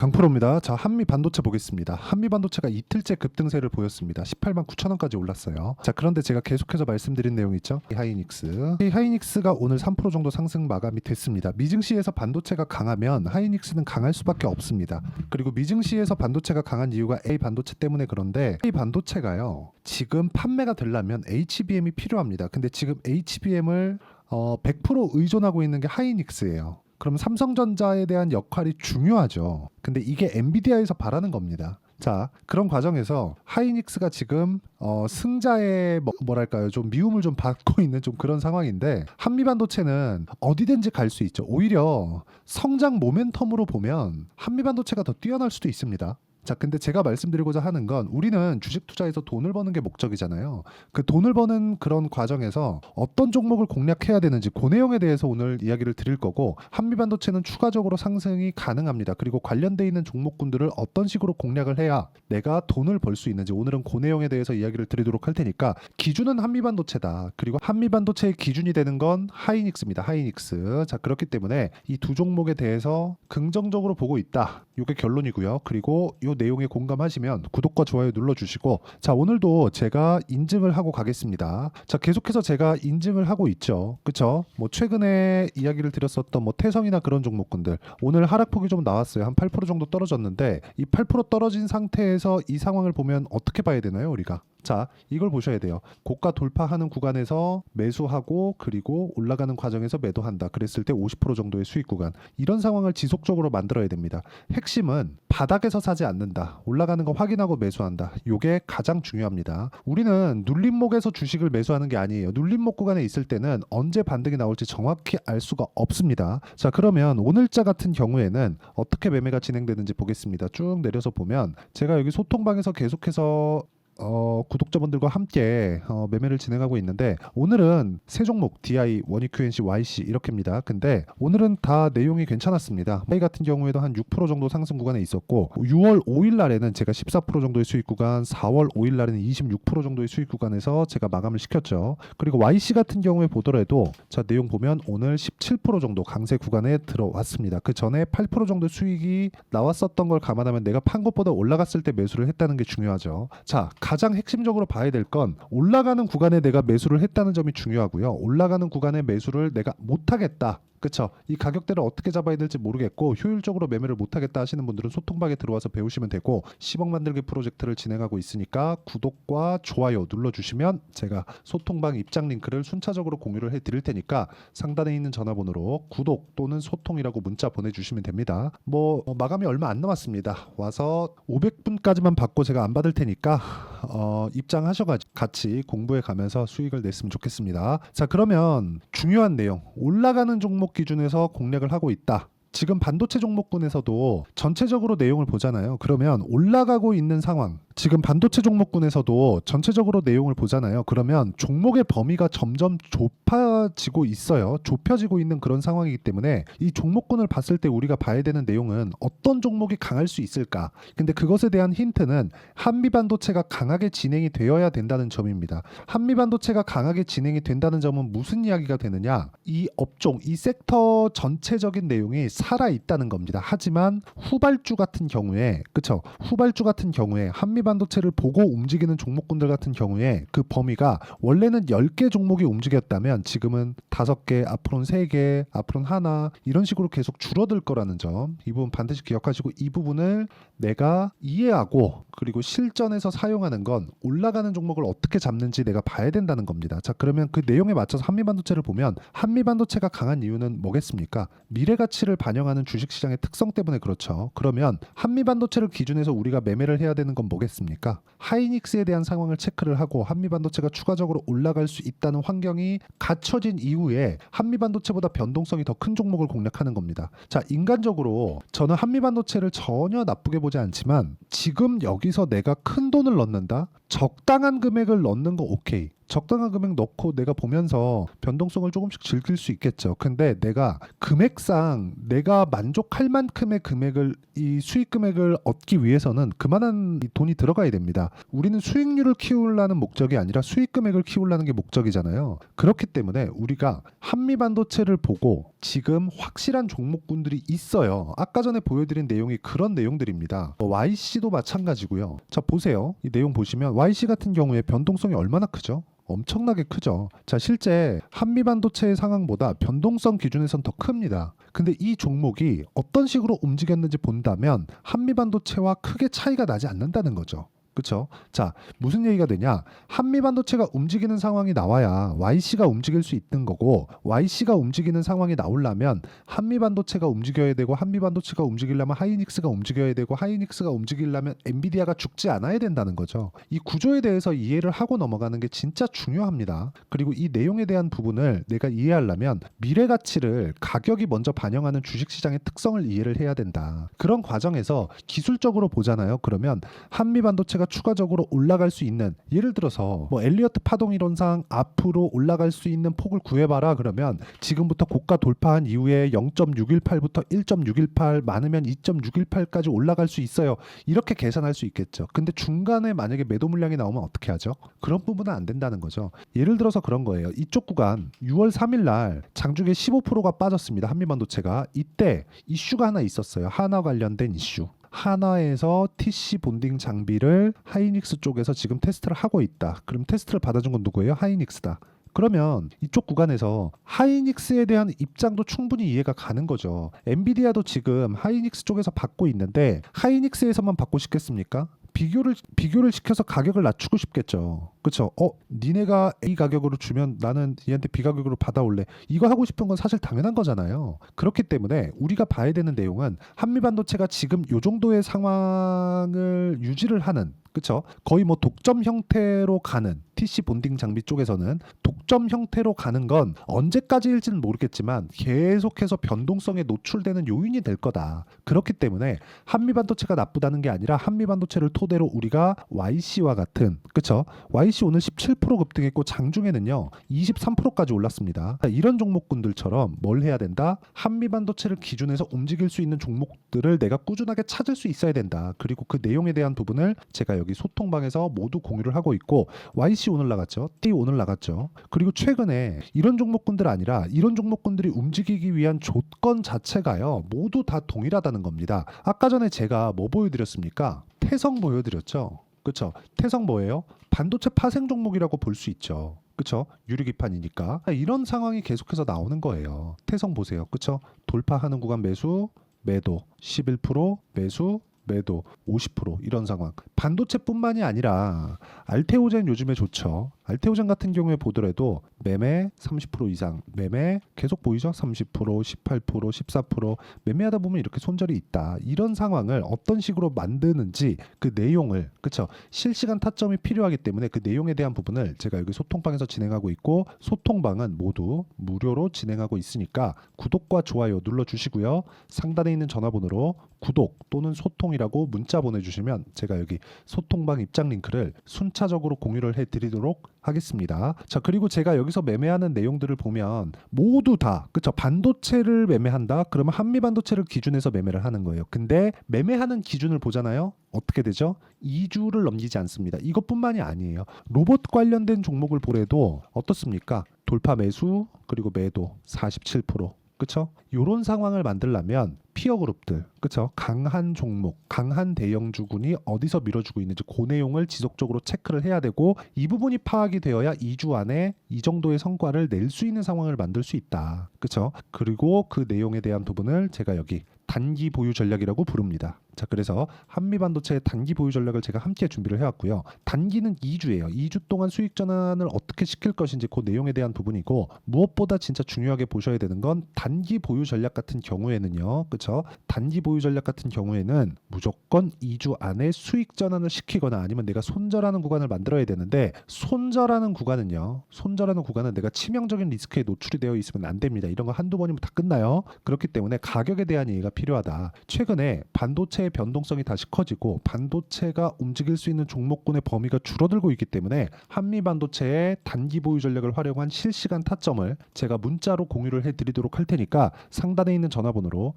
강프로입니다. 자, 한미 반도체 보겠습니다. 한미 반도체가 이틀째 급등세를 보였습니다. 18만 9천 원까지 올랐어요. 자, 그런데 제가 계속해서 말씀드린 내용 있죠? 하이닉스. 이 하이닉스가 오늘 3% 정도 상승 마감이 됐습니다. 미증시에서 반도체가 강하면 하이닉스는 강할 수밖에 없습니다. 그리고 미증시에서 반도체가 강한 이유가 A 반도체 때문에 그런데 A 반도체가요. 지금 판매가 되려면 HBM이 필요합니다. 근데 지금 HBM을 100% 의존하고 있는 게 하이닉스예요. 그럼 삼성전자에 대한 역할이 중요하죠. 근데 이게 엔비디아에서 바라는 겁니다. 자, 그런 과정에서 하이닉스가 지금 승자의 뭐랄까요, 좀 미움을 좀 받고 있는 좀 그런 상황인데, 한미반도체는 어디든지 갈 수 있죠. 오히려 성장 모멘텀으로 보면 한미반도체가 더 뛰어날 수도 있습니다. 자, 근데 제가 말씀드리고자 하는 건, 우리는 주식 투자에서 돈을 버는 게 목적이잖아요. 그 돈을 버는 그런 과정에서 어떤 종목을 공략해야 되는지 그 내용에 대해서 오늘 이야기를 드릴 거고, 한미반도체는 추가적으로 상승이 가능합니다. 그리고 관련돼 있는 종목군들을 어떤 식으로 공략을 해야 내가 돈을 벌 수 있는지, 오늘은 그 내용에 대해서 이야기를 드리도록 할 테니까, 기준은 한미반도체다. 그리고 한미반도체의 기준이 되는 건 하이닉스입니다. 하이닉스. 자, 그렇기 때문에 이 두 종목에 대해서 긍정적으로 보고 있다. 이게 결론이고요. 그리고 이 내용에 공감하시면 구독과 좋아요 눌러주시고, 자, 오늘도 제가 인증을 하고 가겠습니다. 자, 계속해서 제가 인증을 하고 있죠. 그쵸? 뭐 최근에 이야기를 드렸었던 뭐 태성이나 그런 종목군들, 오늘 하락폭이 좀 나왔어요. 한 8% 정도 떨어졌는데, 이 8% 떨어진 상태에서 이 상황을 보면 어떻게 봐야 되나요, 우리가? 자, 이걸 보셔야 돼요. 고가 돌파하는 구간에서 매수하고, 그리고 올라가는 과정에서 매도한다. 그랬을 때 50% 정도의 수익 구간. 이런 상황을 지속적으로 만들어야 됩니다. 핵심은 바닥에서 사지 않는다. 올라가는 거 확인하고 매수한다. 이게 가장 중요합니다. 우리는 눌림목에서 주식을 매수하는 게 아니에요. 눌림목 구간에 있을 때는 언제 반등이 나올지 정확히 알 수가 없습니다. 자, 그러면 오늘자 같은 경우에는 어떻게 매매가 진행되는지 보겠습니다. 쭉 내려서 보면, 제가 여기 소통방에서 계속해서 구독자분들과 함께 매매를 진행하고 있는데, 오늘은 세 종목 DI, 원익QNC, YC 이렇게입니다. 근데 오늘은 다 내용이 괜찮았습니다. Y 같은 경우에도 한 6% 정도 상승 구간에 있었고, 6월 5일 날에는 제가 14% 정도의 수익 구간, 4월 5일 날에는 26% 정도의 수익 구간에서 제가 마감을 시켰죠. 그리고 YC 같은 경우에 보더라도, 자, 내용 보면 오늘 17% 정도 강세 구간에 들어왔습니다. 그 전에 8% 정도 수익이 나왔었던 걸 감안하면 내가 판 것보다 올라갔을 때 매수를 했다는 게 중요하죠. 자, 가장 핵심적으로 봐야 될 건, 올라가는 구간에 내가 매수를 했다는 점이 중요하고요. 올라가는 구간에 매수를 내가 못하겠다. 그쵸? 이 가격대를 어떻게 잡아야 될지 모르겠고 효율적으로 매매를 못하겠다 하시는 분들은 소통방에 들어와서 배우시면 되고, 10억 만들기 프로젝트를 진행하고 있으니까 구독과 좋아요 눌러주시면 제가 소통방 입장 링크를 순차적으로 공유를 해드릴 테니까, 상단에 있는 전화번호로 구독 또는 소통이라고 문자 보내주시면 됩니다. 마감이 얼마 안 남았습니다. 와서 500분까지만 받고 제가 안 받을 테니까 입장하셔가지고 같이 공부해 가면서 수익을 냈으면 좋겠습니다. 자, 그러면 중요한 내용, 올라가는 종목 기준에서 공략을 하고 있다. 지금 반도체 종목군에서도 전체적으로 내용을 보잖아요. 그러면 올라가고 있는 상황, 지금 반도체 종목군에서도 전체적으로 내용을 보잖아요. 그러면 종목의 범위가 점점 좁아지고 있어요. 좁혀지고 있는 그런 상황이기 때문에 이 종목군을 봤을 때 우리가 봐야 되는 내용은 어떤 종목이 강할 수 있을까? 근데 그것에 대한 힌트는 한미반도체가 강하게 진행이 되어야 된다는 점입니다. 한미반도체가 강하게 진행이 된다는 점은 무슨 이야기가 되느냐? 이 업종, 이 섹터 전체적인 내용이 살아있다는 겁니다. 하지만 후발주 같은 경우에, 그쵸? 후발주 같은 경우에 한미반도체를 보고 움직이는 종목군들 같은 경우에 그 범위가 원래는 10개 종목이 움직였다면 지금은 5개, 앞으로는 3개, 앞으로는 하나, 이런 식으로 계속 줄어들 거라는 점, 이 부분 반드시 기억하시고, 이 부분을 내가 이해하고 그리고 실전에서 사용하는 건 올라가는 종목을 어떻게 잡는지 내가 봐야 된다는 겁니다. 자, 그러면 그 내용에 맞춰서 한미반도체를 보면, 한미반도체가 강한 이유는 뭐겠습니까? 미래가치를 반영하는 주식시장의 특성 때문에 그렇죠. 그러면 한미반도체를 기준해서 우리가 매매를 해야 되는 건 뭐겠습니까? 하이닉스에 대한 상황을 체크를 하고 한미반도체가 추가적으로 올라갈 수 있다는 환경이 갖춰진 이후에 한미반도체보다 변동성이 더 큰 종목을 공략하는 겁니다. 자, 인간적으로 저는 한미반도체를 전혀 나쁘게 보지 않지만, 지금 여기서 내가 큰 돈을 넣는다? 적당한 금액을 넣는 거 오케이. 적당한 금액 넣고 내가 보면서 변동성을 조금씩 즐길 수 있겠죠. 근데 내가 금액상 내가 만족할 만큼의 금액을 이 수익 금액을 얻기 위해서는 그만한 돈이 들어가야 됩니다. 우리는 수익률을 키우려는 목적이 아니라 수익 금액을 키우려는 게 목적이잖아요. 그렇기 때문에 우리가 한미반도체를 보고 지금 확실한 종목군들이 있어요. 아까 전에 보여드린 내용이 그런 내용들입니다. YC도 마찬가지고요. 자, 보세요. 이 내용 보시면 YC 같은 경우에 변동성이 얼마나 크죠? 엄청나게 크죠. 자, 실제 한미반도체의 상황보다 변동성 기준에선 더 큽니다. 근데 이 종목이 어떤 식으로 움직였는지 본다면 한미반도체와 크게 차이가 나지 않는다는 거죠. 그렇죠? 자, 무슨 얘기가 되냐? 한미반도체가 움직이는 상황이 나와야 YC가 움직일 수 있는 거고, YC가 움직이는 상황이 나오려면 한미반도체가 움직여야 되고, 한미반도체가 움직이려면 하이닉스가 움직여야 되고, 하이닉스가 움직이려면 엔비디아가 죽지 않아야 된다는 거죠. 이 구조에 대해서 이해를 하고 넘어가는 게 진짜 중요합니다. 그리고 이 내용에 대한 부분을 내가 이해하려면 미래 가치를 가격이 먼저 반영하는 주식시장의 특성을 이해를 해야 된다. 그런 과정에서 기술적으로 보잖아요. 그러면 한미반도체가 추가적으로 올라갈 수 있는, 예를 들어서 뭐 엘리어트 파동 이론상 앞으로 올라갈 수 있는 폭을 구해봐라 그러면 지금부터 고가 돌파한 이후에 0.618부터 1.618 많으면 2.618까지 올라갈 수 있어요. 이렇게 계산할 수 있겠죠. 근데 중간에 만약에 매도 물량이 나오면 어떻게 하죠? 그런 부분은 안 된다는 거죠. 예를 들어서 그런 거예요. 이쪽 구간 6월 3일 날 장중에 15%가 빠졌습니다. 한미반도체가. 이때 이슈가 하나 있었어요. 하나 관련된 이슈. 하나에서 TC 본딩 장비를 하이닉스 쪽에서 지금 테스트를 하고 있다. 그럼 테스트를 받아준 건 누구예요? 하이닉스다. 그러면 이쪽 구간에서 하이닉스에 대한 입장도 충분히 이해가 가는 거죠. 엔비디아도 지금 하이닉스 쪽에서 받고 있는데 하이닉스에서만 받고 싶겠습니까? 비교를 시켜서 가격을 낮추고 싶겠죠. 그렇죠? 니네가 A 가격으로 주면 나는 얘한테 B 가격으로 받아올래. 이거 하고 싶은 건 사실 당연한 거잖아요. 그렇기 때문에 우리가 봐야 되는 내용은 한미반도체가 지금 요 정도의 상황을 유지를 하는, 그렇죠? 거의 뭐 독점 형태로 가는, TC 본딩 장비 쪽에서는 독점 형태로 가는 건 언제까지일지는 모르겠지만 계속해서 변동성에 노출되는 요인이 될 거다. 그렇기 때문에 한미반도체가 나쁘다는 게 아니라 한미반도체를 토대로 우리가 YC와 같은, 그렇죠? YC 오늘 17% 급등했고 장중에는요 23%까지 올랐습니다. 이런 종목군들처럼 뭘 해야 된다? 한미반도체를 기준해서 움직일 수 있는 종목들을 내가 꾸준하게 찾을 수 있어야 된다. 그리고 그 내용에 대한 부분을 제가 여기 소통방에서 모두 공유를 하고 있고, YC 오늘 나갔죠. T 오늘 나갔죠. 그리고 최근에 이런 종목군들 아니라 이런 종목군들이 움직이기 위한 조건 자체가요 모두 다 동일하다는 겁니다. 아까 전에 제가 뭐 보여드렸습니까? 태성 보여드렸죠. 그렇죠? 태성 뭐예요? 반도체 파생 종목이라고 볼 수 있죠. 그렇죠? 유리기판이니까. 이런 상황이 계속해서 나오는 거예요. 태성 보세요. 그렇죠? 돌파하는 구간 매수, 매도 11%, 매수, 매도 50% 이런 상황. 반도체뿐만이 아니라 알테오젠 요즘에 좋죠. 알테오젠 같은 경우에 보더라도 매매 30% 이상, 매매 계속 보이죠? 30%, 18%, 14% 매매하다 보면 이렇게 손절이 있다. 이런 상황을 어떤 식으로 만드는지 그 내용을, 그렇죠? 실시간 타점이 필요하기 때문에 그 내용에 대한 부분을 제가 여기 소통방에서 진행하고 있고, 소통방은 모두 무료로 진행하고 있으니까 구독과 좋아요 눌러주시고요. 상단에 있는 전화번호로 구독 또는 소통이라고 문자 보내주시면 제가 여기 소통방 입장 링크를 순차적으로 공유를 해드리도록 하겠습니다. 자, 그리고 제가 여기서 매매하는 내용들을 보면 모두 다, 그쵸? 반도체를 매매한다? 그러면 한미반도체를 기준해서 매매를 하는 거예요. 근데 매매하는 기준을 보잖아요? 어떻게 되죠? 2주를 넘기지 않습니다. 이것뿐만이 아니에요. 로봇 관련된 종목을 보래도 어떻습니까? 돌파 매수 그리고 매도 47%. 그쵸? 이런 상황을 만들려면 피어 그룹들, 그쵸? 강한 종목, 강한 대형주군이 어디서 밀어주고 있는지 그 내용을 지속적으로 체크를 해야 되고, 이 부분이 파악이 되어야 2주 안에 이 정도의 성과를 낼 수 있는 상황을 만들 수 있다. 그쵸? 그리고 그 내용에 대한 부분을 제가 여기 단기 보유 전략이라고 부릅니다. 자, 그래서 한미반도체의 단기 보유 전략을 제가 함께 준비를 해왔고요. 단기는 2주예요. 2주 동안 수익 전환을 어떻게 시킬 것인지 그 내용에 대한 부분이고, 무엇보다 진짜 중요하게 보셔야 되는 건 단기 보유 전략 같은 경우에는요. 그렇죠? 단기 보유 전략 같은 경우에는 무조건 2주 안에 수익 전환을 시키거나 아니면 내가 손절하는 구간을 만들어야 되는데, 손절하는 구간은 내가 치명적인 리스크에 노출이 되어 있으면 안 됩니다. 이런 거 한두 번이면 다 끝나요. 그렇기 때문에 가격에 대한 이해가 필요하다. 최근에 반도체의 시장의 변동성이 다시 커지고 반도체가 움직일 수 있는 종목군의 범위가 줄어들고 있기 때문에 한미 반도체의 단기 보유 전략을 활용한 실시간 타점을 제가 문자로 공유를 해드리도록 할 테니까 상단에 있는 전화번호로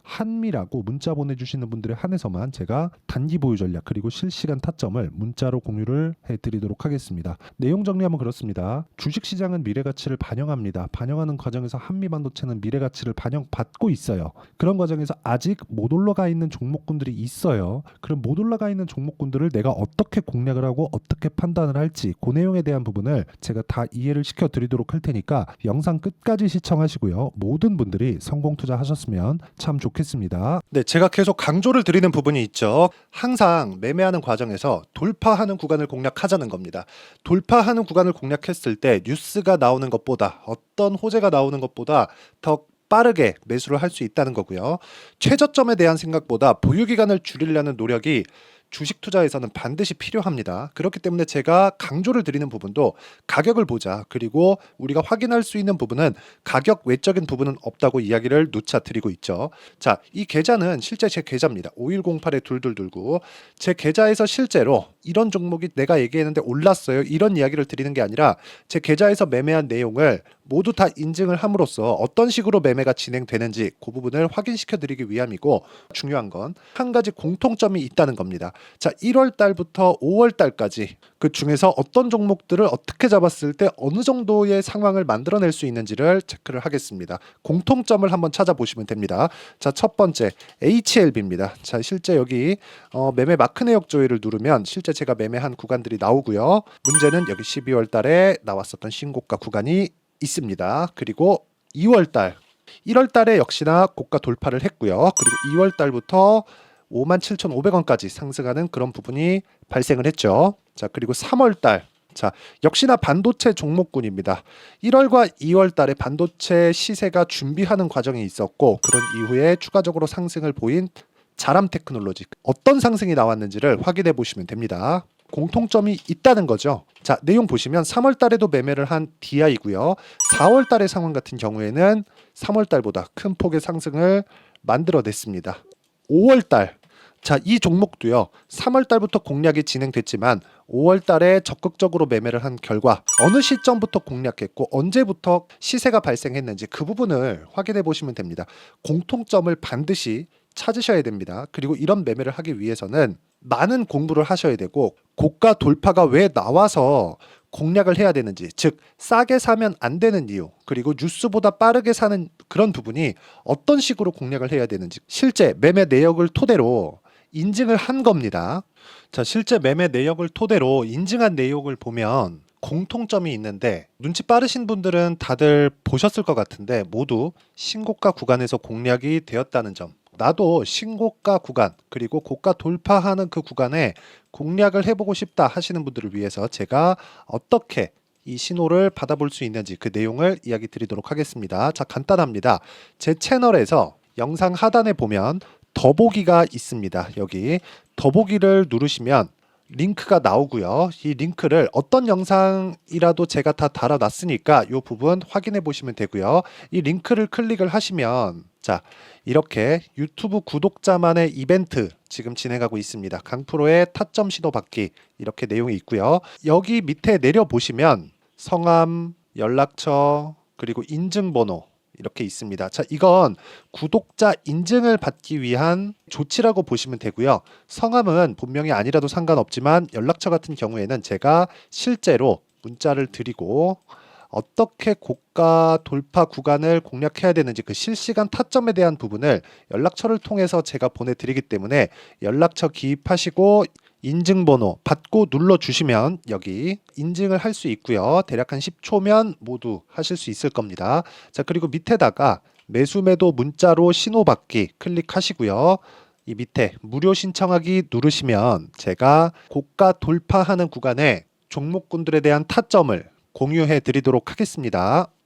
한미라고 문자 보내주시는 분들에 한해서만 제가 단기 보유 전략 그리고 실시간 타점을 문자로 공유를 해드리도록 하겠습니다. 내용 정리하면 그렇습니다. 주식시장은 미래가치를 반영합니다. 반영하는 과정에서 한미반도체는 미래가치를 반영받고 있어요. 그런 과정에서 아직 못 올라가 있는 종목군들이 있어요. 그럼 못 올라가 있는 종목군들을 내가 어떻게 공략을 하고 어떻게 판단을 할지 그 내용에 대한 부분을 제가 다 이해를 시켜드리도록 할 테니까 영상 끝까지 시청하시고요. 모든 분들이 성공 투자하셨으면 참 좋겠습니다. 네, 제가 계속 강조를 드리는 부분이 있죠. 항상 매매하는 과정에서 돌파하는 구간을 공략하자는 겁니다. 돌파하는 구간을 공략했을 때 뉴스가 나오는 것보다 어떤 호재가 나오는 것보다 더 빠르게 매수를 할 수 있다는 거고요. 최저점에 대한 생각보다 보유 기간을 줄이려는 노력이 주식 투자에서는 반드시 필요합니다. 그렇기 때문에 제가 강조를 드리는 부분도 가격을 보자. 그리고 우리가 확인할 수 있는 부분은 가격 외적인 부분은 없다고 이야기를 누차 드리고 있죠. 자, 이 계좌는 실제 제 계좌입니다. 5108-2229. 제 계좌에서 실제로 이런 종목이 내가 얘기했는데 올랐어요. 이런 이야기를 드리는 게 아니라 제 계좌에서 매매한 내용을 모두 다 인증을 함으로써 어떤 식으로 매매가 진행되는지 그 부분을 확인시켜 드리기 위함이고, 중요한 건 한 가지 공통점이 있다는 겁니다. 자, 1월 달부터 5월 달까지 그 중에서 어떤 종목들을 어떻게 잡았을 때 어느 정도의 상황을 만들어낼 수 있는지를 체크를 하겠습니다. 공통점을 한번 찾아보시면 됩니다. 자, 첫 번째 HLB입니다. 자, 실제 여기 매매 마크 내역 조회를 누르면 실제 제가 매매한 구간들이 나오고요. 문제는 여기 12월 달에 나왔었던 신고가 구간이 있습니다. 그리고 2월 달, 1월 달에 역시나 고가 돌파를 했고요. 그리고 2월 달부터 57,500원까지 상승하는 그런 부분이 발생을 했죠. 자, 그리고 3월 달, 자, 역시나 반도체 종목군입니다. 1월과 2월 달에 반도체 시세가 준비하는 과정이 있었고, 그런 이후에 추가적으로 상승을 보인 자람 테크놀로지, 어떤 상승이 나왔는지를 확인해 보시면 됩니다. 공통점이 있다는 거죠. 자, 내용 보시면 3월 달에도 매매를 한 DI고요. 4월 달의 상황 같은 경우에는 3월 달보다 큰 폭의 상승을 만들어냈습니다. 5월 달, 자, 이 종목도요. 3월 달부터 공략이 진행됐지만 5월 달에 적극적으로 매매를 한 결과 어느 시점부터 공략했고 언제부터 시세가 발생했는지 그 부분을 확인해 보시면 됩니다. 공통점을 반드시 찾으셔야 됩니다. 그리고 이런 매매를 하기 위해서는 많은 공부를 하셔야 되고, 고가 돌파가 왜 나와서 공략을 해야 되는지, 즉 싸게 사면 안 되는 이유, 그리고 뉴스보다 빠르게 사는 그런 부분이 어떤 식으로 공략을 해야 되는지 실제 매매 내역을 토대로 인증을 한 겁니다. 자, 실제 매매 내역을 토대로 인증한 내용을 보면 공통점이 있는데, 눈치 빠르신 분들은 다들 보셨을 것 같은데 모두 신고가 구간에서 공략이 되었다는 점, 나도 신고가 구간 그리고 고가 돌파하는 그 구간에 공략을 해보고 싶다 하시는 분들을 위해서 제가 어떻게 이 신호를 받아볼 수 있는지 그 내용을 이야기 드리도록 하겠습니다. 자, 간단합니다. 제 채널에서 영상 하단에 보면 더보기가 있습니다. 여기 더보기를 누르시면 링크가 나오고요. 이 링크를 어떤 영상이라도 제가 다 달아놨으니까 이 부분 확인해 보시면 되고요. 이 링크를 클릭을 하시면, 자, 이렇게 유튜브 구독자만의 이벤트 지금 진행하고 있습니다. 강프로의 타점 신호 받기, 이렇게 내용이 있고요. 여기 밑에 내려보시면 성함, 연락처, 그리고 인증번호 이렇게 있습니다. 자, 이건 구독자 인증을 받기 위한 조치라고 보시면 되고요. 성함은 본명이 아니라도 상관없지만 연락처 같은 경우에는 제가 실제로 문자를 드리고 어떻게 고가 돌파 구간을 공략해야 되는지 그 실시간 타점에 대한 부분을 연락처를 통해서 제가 보내드리기 때문에 연락처 기입하시고 인증번호 받고 눌러주시면 여기 인증을 할 수 있고요. 대략 한 10초면 모두 하실 수 있을 겁니다. 자, 그리고 밑에다가 매수 매도 문자로 신호받기 클릭하시고요. 이 밑에 무료 신청하기 누르시면 제가 고가 돌파하는 구간에 종목군들에 대한 타점을 공유해 드리도록 하겠습니다.